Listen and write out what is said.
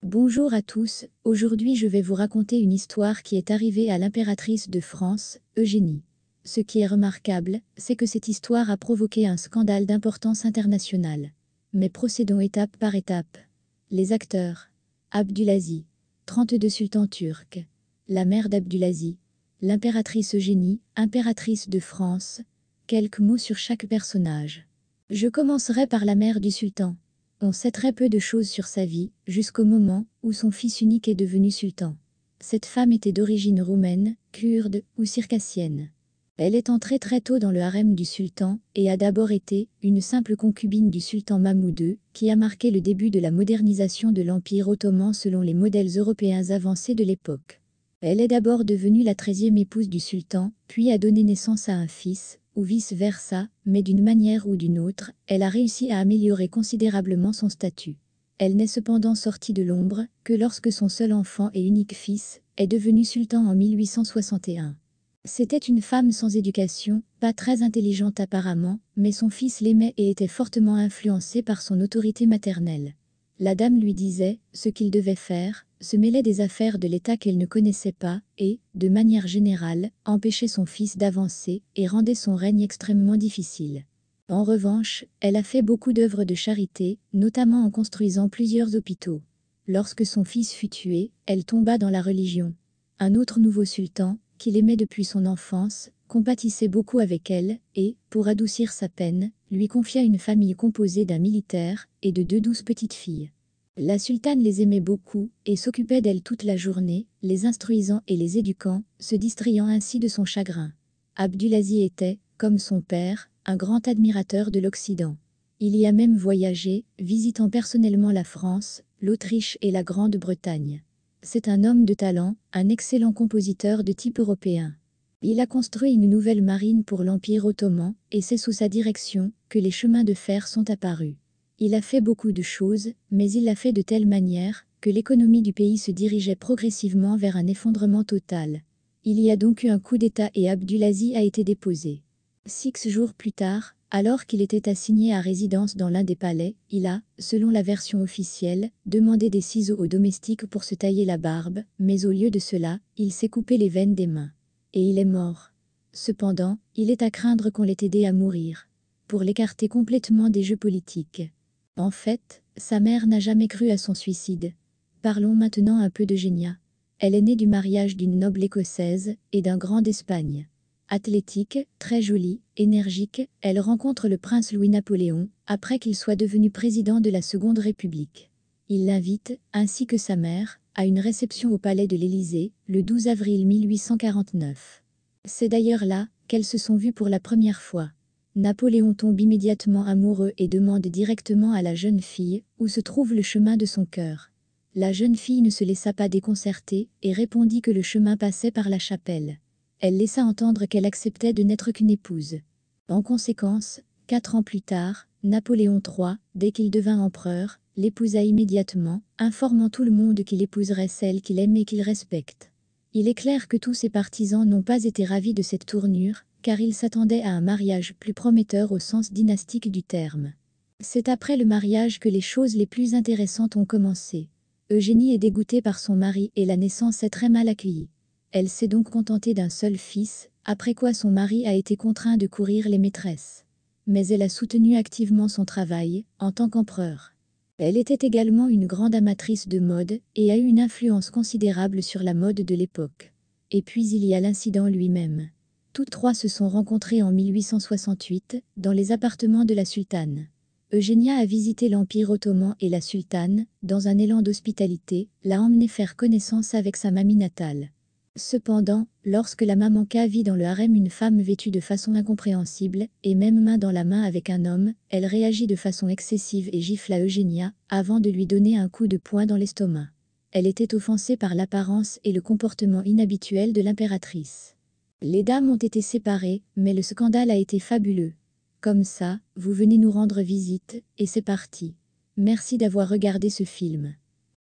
Bonjour à tous, aujourd'hui je vais vous raconter une histoire qui est arrivée à l'impératrice de France, Eugénie. Ce qui est remarquable, c'est que cette histoire a provoqué un scandale d'importance internationale. Mais procédons étape par étape. Les acteurs. Abdulaziz. 32 sultans turcs. La mère d'Abdulaziz. L'impératrice Eugénie, impératrice de France. Quelques mots sur chaque personnage. Je commencerai par la mère du sultan. On sait très peu de choses sur sa vie, jusqu'au moment où son fils unique est devenu sultan. Cette femme était d'origine roumaine, kurde ou circassienne. Elle est entrée très tôt dans le harem du sultan et a d'abord été une simple concubine du sultan Mahmoud II, qui a marqué le début de la modernisation de l'Empire ottoman selon les modèles européens avancés de l'époque. Elle est d'abord devenue la 13e épouse du sultan, puis a donné naissance à un fils, ou vice-versa, mais d'une manière ou d'une autre, elle a réussi à améliorer considérablement son statut. Elle n'est cependant sortie de l'ombre que lorsque son seul enfant et unique fils est devenu sultan en 1861. C'était une femme sans éducation, pas très intelligente apparemment, mais son fils l'aimait et était fortement influencé par son autorité maternelle. La dame lui disait ce qu'il devait faire, se mêlait des affaires de l'État qu'elle ne connaissait pas et, de manière générale, empêchait son fils d'avancer et rendait son règne extrêmement difficile. En revanche, elle a fait beaucoup d'œuvres de charité, notamment en construisant plusieurs hôpitaux. Lorsque son fils fut tué, elle tomba dans la religion. Un autre nouveau sultan, qu'il aimait depuis son enfance, compatissait beaucoup avec elle et, pour adoucir sa peine, lui confia une famille composée d'un militaire et de 2 douces petites filles. La sultane les aimait beaucoup et s'occupait d'elles toute la journée, les instruisant et les éduquant, se distrayant ainsi de son chagrin. Abdulaziz était, comme son père, un grand admirateur de l'Occident. Il y a même voyagé, visitant personnellement la France, l'Autriche et la Grande-Bretagne. C'est un homme de talent, un excellent compositeur de type européen. Il a construit une nouvelle marine pour l'Empire ottoman, et c'est sous sa direction que les chemins de fer sont apparus. Il a fait beaucoup de choses, mais il l'a fait de telle manière que l'économie du pays se dirigeait progressivement vers un effondrement total. Il y a donc eu un coup d'État et Abdulaziz a été déposé. 6 jours plus tard, alors qu'il était assigné à résidence dans l'un des palais, il a, selon la version officielle, demandé des ciseaux aux domestiques pour se tailler la barbe, mais au lieu de cela, il s'est coupé les veines des mains. Et il est mort. Cependant, il est à craindre qu'on l'ait aidé à mourir. Pour l'écarter complètement des jeux politiques. En fait, sa mère n'a jamais cru à son suicide. Parlons maintenant un peu d'Eugénia. Elle est née du mariage d'une noble écossaise et d'un grand d'Espagne. Athlétique, très jolie, énergique, elle rencontre le prince Louis-Napoléon, après qu'il soit devenu président de la Seconde République. Il l'invite, ainsi que sa mère, à une réception au palais de l'Élysée, le 12 avril 1849. C'est d'ailleurs là qu'elles se sont vues pour la première fois. Napoléon tombe immédiatement amoureux et demande directement à la jeune fille où se trouve le chemin de son cœur. La jeune fille ne se laissa pas déconcerter et répondit que le chemin passait par la chapelle. Elle laissa entendre qu'elle acceptait de n'être qu'une épouse. En conséquence, 4 ans plus tard, Napoléon III, dès qu'il devint empereur, l'épousa immédiatement, informant tout le monde qu'il épouserait celle qu'il aime et qu'il respecte. Il est clair que tous ses partisans n'ont pas été ravis de cette tournure, car ils s'attendaient à un mariage plus prometteur au sens dynastique du terme. C'est après le mariage que les choses les plus intéressantes ont commencé. Eugénie est dégoûtée par son mari et la naissance est très mal accueillie. Elle s'est donc contentée d'un seul fils, après quoi son mari a été contraint de courir les maîtresses. Mais elle a soutenu activement son travail, en tant qu'empereur. Elle était également une grande amatrice de mode, et a eu une influence considérable sur la mode de l'époque. Et puis il y a l'incident lui-même. Toutes trois se sont rencontrées en 1868, dans les appartements de la sultane. Eugénia a visité l'Empire ottoman et la sultane, dans un élan d'hospitalité, l'a emmenée faire connaissance avec sa mamie natale. Cependant, lorsque la mamanka vit dans le harem une femme vêtue de façon incompréhensible, et même main dans la main avec un homme, elle réagit de façon excessive et gifle à Eugénia, avant de lui donner un coup de poing dans l'estomac. Elle était offensée par l'apparence et le comportement inhabituel de l'impératrice. Les dames ont été séparées, mais le scandale a été fabuleux. Comme ça, vous venez nous rendre visite, et c'est parti. Merci d'avoir regardé ce film.